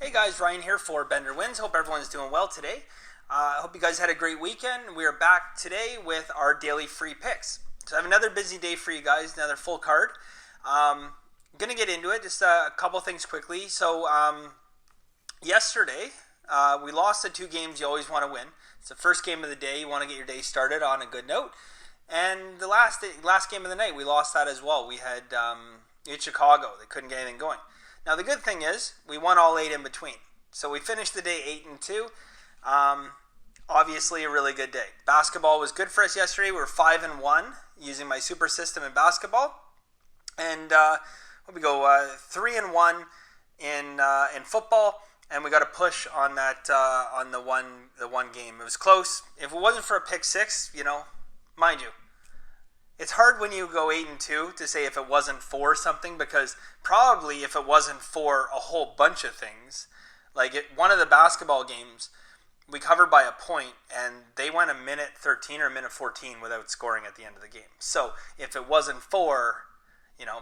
Hey guys, Ryan here for Bender Wins. Hope everyone's doing well today. I hope you guys had a great weekend. We are back today with our daily free picks. So I have another busy day for you guys, another full card. Gonna get into it, just a couple things quickly. So yesterday, we lost the two games you always want to win. It's the first game of the day. You want to get your day started on a good note. And the last game of the night, we lost that as well. We had Chicago. They couldn't get anything going. Now the good thing is we won all 8 in between. So we finished the day 8-2. Obviously a really good day. Basketball was good for us yesterday. We were 5-1 using my super system in basketball. And we go 3-1 in football. And we got a push on that on the one game. It was close. If it wasn't for a pick six, mind you, it's hard when you go 8-2 to say if it wasn't for something, because probably if it wasn't for a whole bunch of things, like one of the basketball games, we covered by a point and they went a minute 13 or a minute 14 without scoring at the end of the game. So if it wasn't for,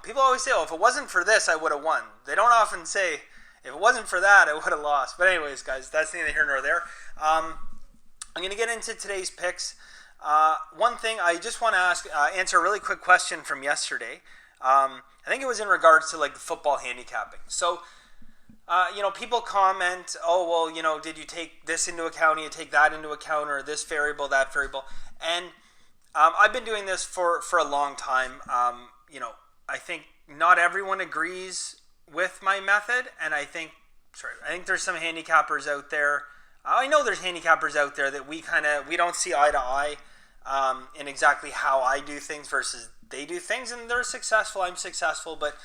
people always say, oh, if it wasn't for this, I would have won. They don't often say, if it wasn't for that, I would have lost. But anyways, guys, that's neither here nor there. I'm going to get into today's picks. One thing I just want to answer a really quick question from yesterday. I think it was in regards to like the football handicapping. So, people comment, oh, well, did you take this into account? Did you take that into account, or this variable, that variable? And I've been doing this for a long time. I think not everyone agrees with my method, and I think there's some handicappers out there. I know there's handicappers out there that we don't see eye to eye in exactly how I do things versus they do things, and they're successful, I'm successful. But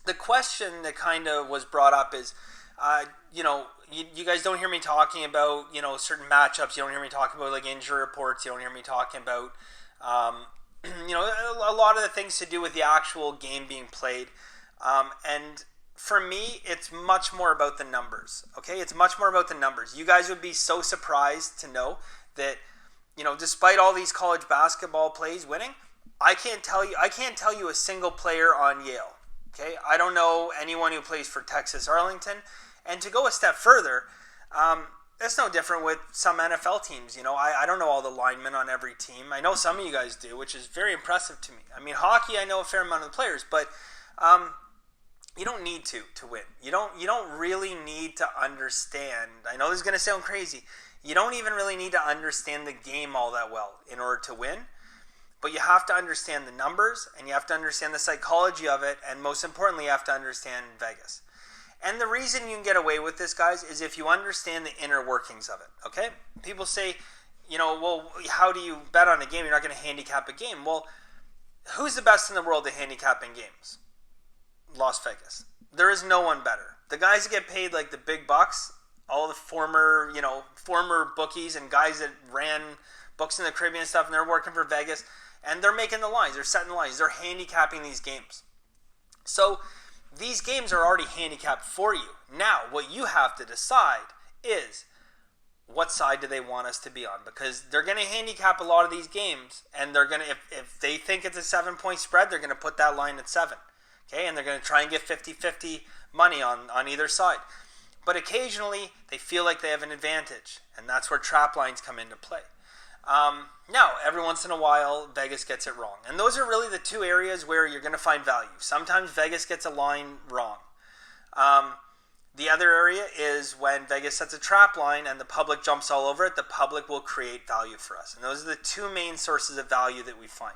the question that kind of was brought up is, you guys don't hear me talking about, certain matchups. You don't hear me talking about like injury reports. You don't hear me talking about, a lot of the things to do with the actual game being played. And for me, it's much more about the numbers, okay? It's much more about the numbers. You guys would be so surprised to know that, despite all these college basketball plays winning, I can't tell you a single player on Yale, okay? I don't know anyone who plays for Texas Arlington. And to go a step further, it's no different with some NFL teams. I don't know all the linemen on every team. I know some of you guys do, which is very impressive to me. I mean, hockey, I know a fair amount of the players, but you don't need to win. You don't really need to understand. I know this is going to sound crazy. You don't even really need to understand the game all that well in order to win. But you have to understand the numbers, and you have to understand the psychology of it, and most importantly, you have to understand Vegas. And the reason you can get away with this, guys, is if you understand the inner workings of it, okay? People say, well, how do you bet on a game? You're not going to handicap a game. Well, who's the best in the world at handicapping games? Las Vegas. There is no one better. The guys that get paid like the big bucks, all the former bookies and guys that ran books in the Caribbean and stuff, and they're working for Vegas, and they're making the lines, they're setting the lines, they're handicapping these games. So these games are already handicapped for you. Now, what you have to decide is what side do they want us to be on, because they're going to handicap a lot of these games, and they're going to, if they think it's a 7-point spread, they're going to put that line at 7. Okay, and they're going to try and get 50-50 money on either side. But occasionally, they feel like they have an advantage, and that's where trap lines come into play. Now, every once in a while, Vegas gets it wrong. And those are really the two areas where you're going to find value. Sometimes Vegas gets a line wrong. The other area is when Vegas sets a trap line and the public jumps all over it, the public will create value for us. And those are the two main sources of value that we find.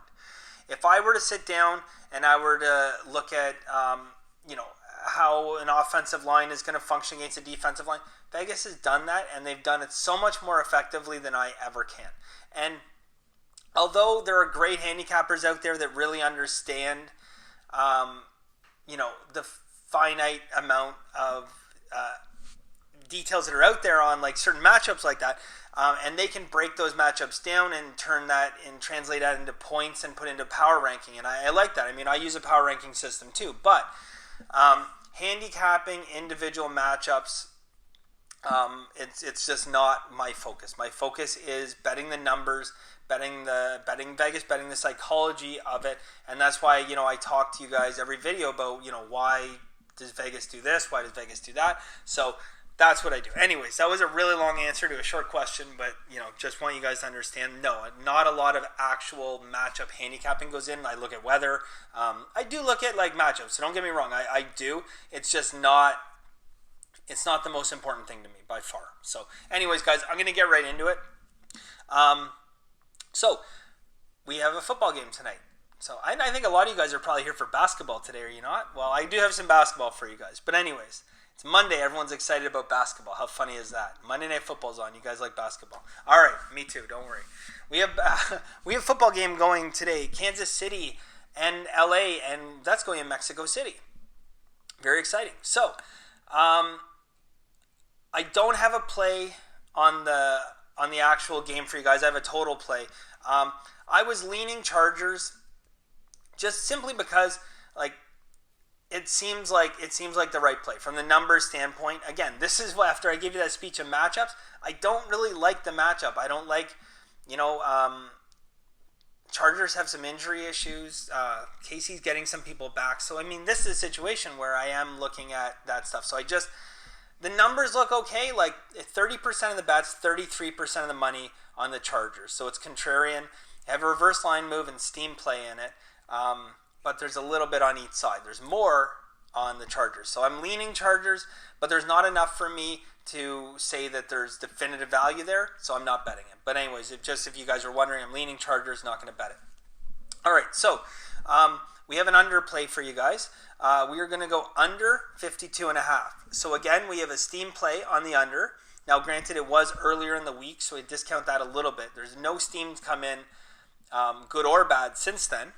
If I were to sit down and I were to look at, how an offensive line is going to function against a defensive line, Vegas has done that, and they've done it so much more effectively than I ever can. And although there are great handicappers out there that really understand, the finite amount of details that are out there on like certain matchups like that, and they can break those matchups down and turn that and translate that into points and put into power ranking. And I like that. I mean, I use a power ranking system too. But handicapping individual matchups, it's just not my focus. My focus is betting the numbers, betting Vegas, betting the psychology of it. And that's why I talk to you guys every video about why does Vegas do this? Why does Vegas do that? So that's what I do. Anyways, that was a really long answer to a short question, but just want you guys to understand. No, not a lot of actual matchup handicapping goes in. I look at weather. I do look at like matchups. So don't get me wrong. I do. It's just not. It's not the most important thing to me by far. So, anyways, guys, I'm gonna get right into it. So we have a football game tonight. So I think a lot of you guys are probably here for basketball today, are you not? Well, I do have some basketball for you guys. But anyways, it's Monday. Everyone's excited about basketball. How funny is that? Monday Night Football's on. You guys like basketball. All right, me too. Don't worry. We have a football game going today. Kansas City and LA, and that's going in Mexico City. Very exciting. So I don't have a play on the actual game for you guys. I have a total play. I was leaning Chargers just simply because it seems like the right play from the numbers standpoint. Again, this is after I give you that speech of matchups. I don't really like the matchup. I don't like, Chargers have some injury issues. Casey's getting some people back. So, this is a situation where I am looking at that stuff. So the numbers look okay. Like 30% of the bets, 33% of the money on the Chargers. So it's contrarian. Have a reverse line move and steam play in it. But there's a little bit on each side. There's more on the Chargers. So I'm leaning Chargers, but there's not enough for me to say that there's definitive value there. So I'm not betting it. But anyways, if you guys are wondering, I'm leaning Chargers, not going to bet it. All right, so we have an under play for you guys. We are going to go under 52.5. So again, we have a steam play on the under. Now, granted, it was earlier in the week, so we discount that a little bit. There's no steam come in, good or bad, since then.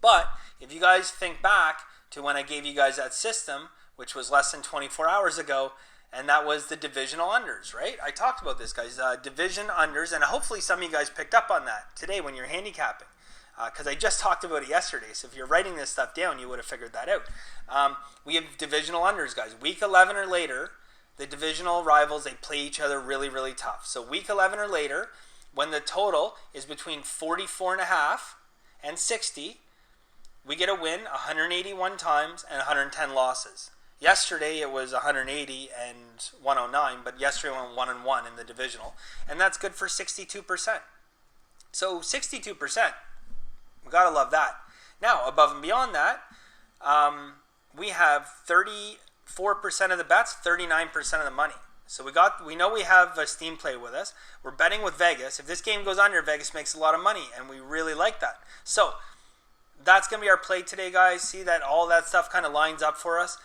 But if you guys think back to when I gave you guys that system, which was less than 24 hours ago, and that was the divisional unders, right? I talked about this, guys, division unders, and hopefully some of you guys picked up on that today when you're handicapping, because I just talked about it yesterday. So if you're writing this stuff down, you would have figured that out. We have divisional unders, guys. Week 11 or later, the divisional rivals, they play each other really, really tough. So week 11 or later, when the total is between 44.5 and 60, we get a win 181 times and 110 losses. Yesterday it was 180 and 109, but yesterday went 1-1 in the divisional, and that's good for 62%. So 62%, we gotta love that. Now, above and beyond that, we have 34% of the bets, 39% of the money. So we know we have a steam play with us. We're betting with Vegas. If this game goes under, Vegas makes a lot of money, and we really like that. So that's going to be our play today, guys. See that all that stuff kind of lines up for us.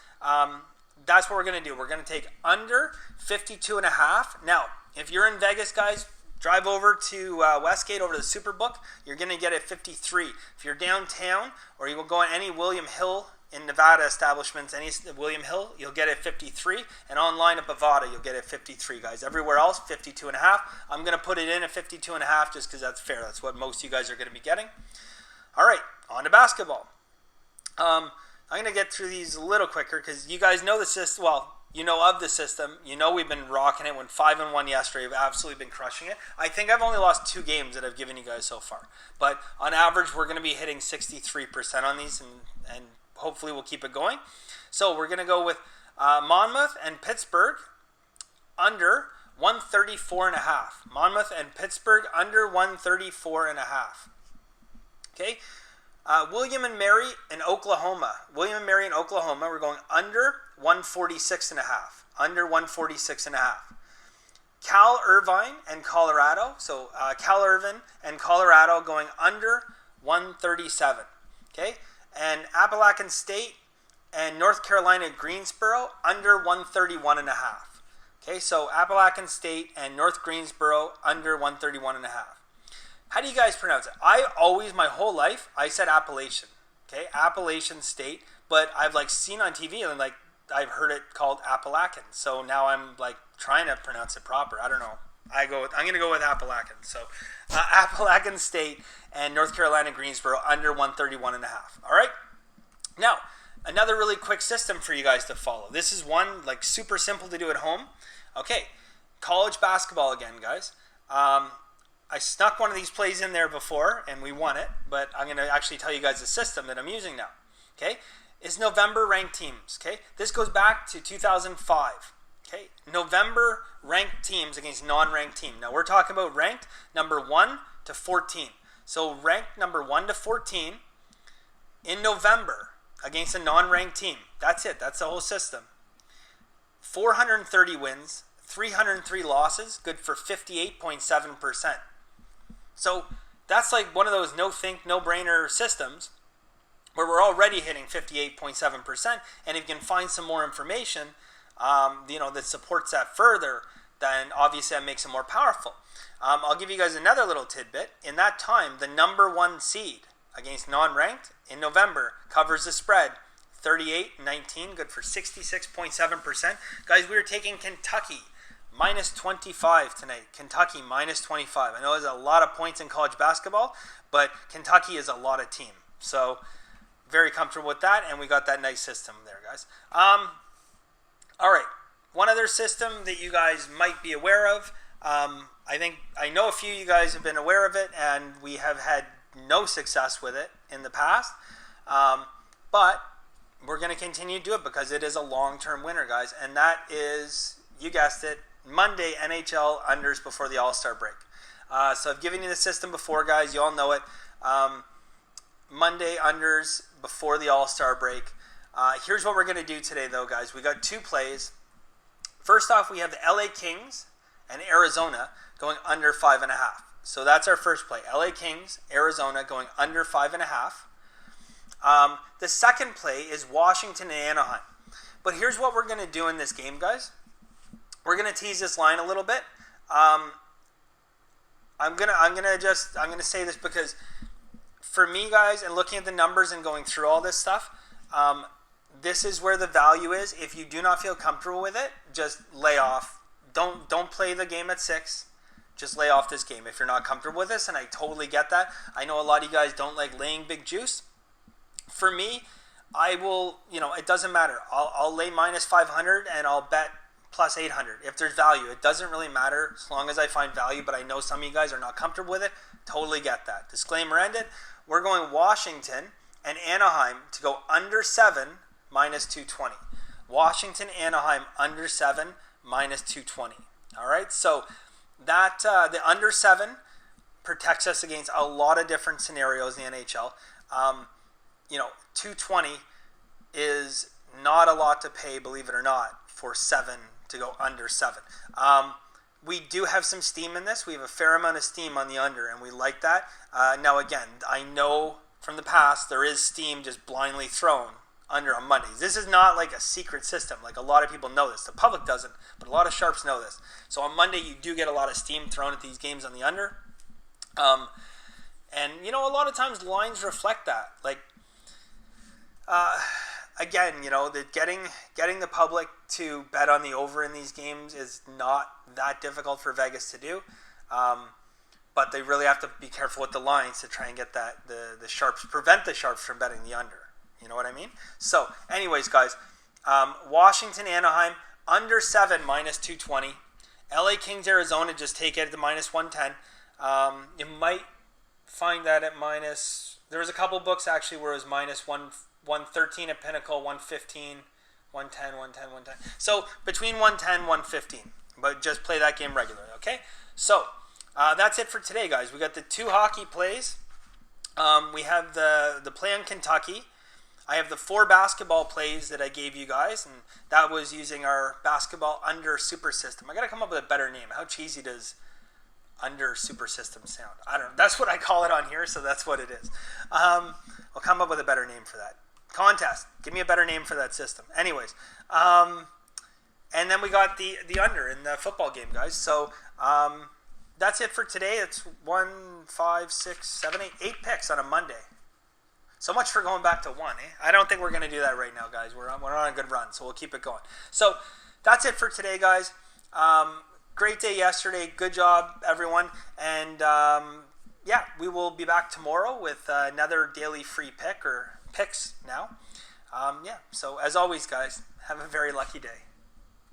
That's what we're going to do. We're going to take under 52.5. Now, if you're in Vegas, guys, drive over to Westgate, over to the Superbook. You're going to get it 53. If you're downtown, or you will go on any William Hill in Nevada establishments, any William Hill, you'll get it 53. And online at Bovada, you'll get it 53, guys. Everywhere else, 52.5. I'm going to put it in at 52.5 just because that's fair. That's what most of you guys are going to be getting. All right, on to basketball. I'm going to get through these a little quicker because you guys know the system. Well, you know of the system. You know we've been rocking it. Went 5-1 yesterday. We've absolutely been crushing it. I think I've only lost 2 games that I've given you guys so far. But on average, we're going to be hitting 63% on these, and hopefully we'll keep it going. So we're going to go with Monmouth and Pittsburgh under 134.5. Monmouth and Pittsburgh under 134.5. Okay, William and Mary in Oklahoma. William and Mary in Oklahoma, we're going under 146.5. Under 146.5. Cal Irvine and Colorado. So Cal Irvine and Colorado going under 137. Okay, and Appalachian State and North Carolina Greensboro under 131.5. Okay, so Appalachian State and North Greensboro under 131.5. How do you guys pronounce it? I always, my whole life, I said Appalachian. Okay, Appalachian State, but I've seen on TV and I've heard it called Appalachian. So now I'm trying to pronounce it proper. I don't know. I'm going to go with Appalachian. So Appalachian State and North Carolina Greensboro under 131.5. All right. Now another really quick system for you guys to follow. This is one super simple to do at home. Okay, college basketball again, guys. I snuck one of these plays in there before, and we won it, but I'm going to actually tell you guys the system that I'm using now. Okay? is November ranked teams. Okay, this goes back to 2005. Okay, November ranked teams against non-ranked team. Now we're talking about ranked number 1 to 14. So ranked number 1 to 14 in November against a non-ranked team. That's it. That's the whole system. 430 wins, 303 losses, good for 58.7%. So that's like one of those no-think, no-brainer systems where we're already hitting 58.7%. And if you can find some more information, that supports that further, then obviously that makes it more powerful. I'll give you guys another little tidbit. In that time, the number 1 seed against non-ranked in November covers the spread 38-19, good for 66.7%. Guys, we were taking Kentucky minus 25 tonight. Kentucky minus 25. I know there's a lot of points in college basketball, but Kentucky is a lot of team. So very comfortable with that, and we got that nice system there, guys. All right, one other system that you guys might be aware of. I know a few of you guys have been aware of it, and we have had no success with it in the past. But we're going to continue to do it because it is a long-term winner, guys. And that is, you guessed it, Monday NHL unders before the All-Star break. So I've given you the system before, guys. You all know it. Monday unders before the All-Star break. Here's what we're going to do today, though, guys. We got 2 plays. First off, we have the LA Kings and Arizona going under 5.5. So that's our first play. LA Kings, Arizona going under 5.5. The second play is Washington and Anaheim. But here's what we're going to do in this game, guys. We're going to tease this line a little bit. I'm gonna say this because for me, guys, and looking at the numbers and going through all this stuff, this is where the value is. If you do not feel comfortable with it, just lay off. Don't play the game at 6. Just lay off this game if you're not comfortable with this, and I totally get that. I know a lot of you guys don't like laying big juice. For me, I will, it doesn't matter. I'll lay minus 500 and I'll bet plus 800 if there's value. It doesn't really matter as long as I find value, but I know some of you guys are not comfortable with it. Totally get that. Disclaimer ended. We're going Washington and Anaheim to go under 7 minus 220. Washington, Anaheim under 7 minus 220. All right, so that the under 7 protects us against a lot of different scenarios in the NHL. 220 is not a lot to pay, believe it or not, for 7 to go under 7. We do have some steam in this. We have a fair amount of steam on the under, and we like that. Now, again, I know from the past there is steam just blindly thrown under on Mondays. This is not like a secret system. Like a lot of people know this. The public doesn't, but a lot of sharps know this. So on Monday, you do get a lot of steam thrown at these games on the under. And, a lot of times lines reflect that. Like, again, that getting the public to bet on the over in these games is not that difficult for Vegas to do. But they really have to be careful with the lines to try and get that the sharps, prevent the sharps from betting the under. You know what I mean? So, anyways, guys, Washington, Anaheim, under 7 minus 220. LA Kings, Arizona, just take it at the minus 110. You might find that at minus... There was a couple books, actually, where it was minus 113 at Pinnacle, 115, 110, 110, 110. So, between 110 115. But just play that game regularly, okay? So, that's it for today, guys. We got the 2 hockey plays. We have the play on Kentucky. I have the 4 basketball plays that I gave you guys, and that was using our basketball under super system. I got to come up with a better name. How cheesy does under super system sound? I don't know. That's what I call it on here, so that's what it is. I'll come up with a better name for that. Contest. Give me a better name for that system. Anyways, and then we got the under in the football game, guys. So that's it for today. It's 1, 5, 6, 7, 8 picks on a Monday. So much for going back to 1, eh? I don't think we're going to do that right now, guys. We're on a good run, so we'll keep it going. So that's it for today, guys. Great day yesterday. Good job, everyone. And, we will be back tomorrow with another daily free pick or picks now. So as always, guys, have a very lucky day.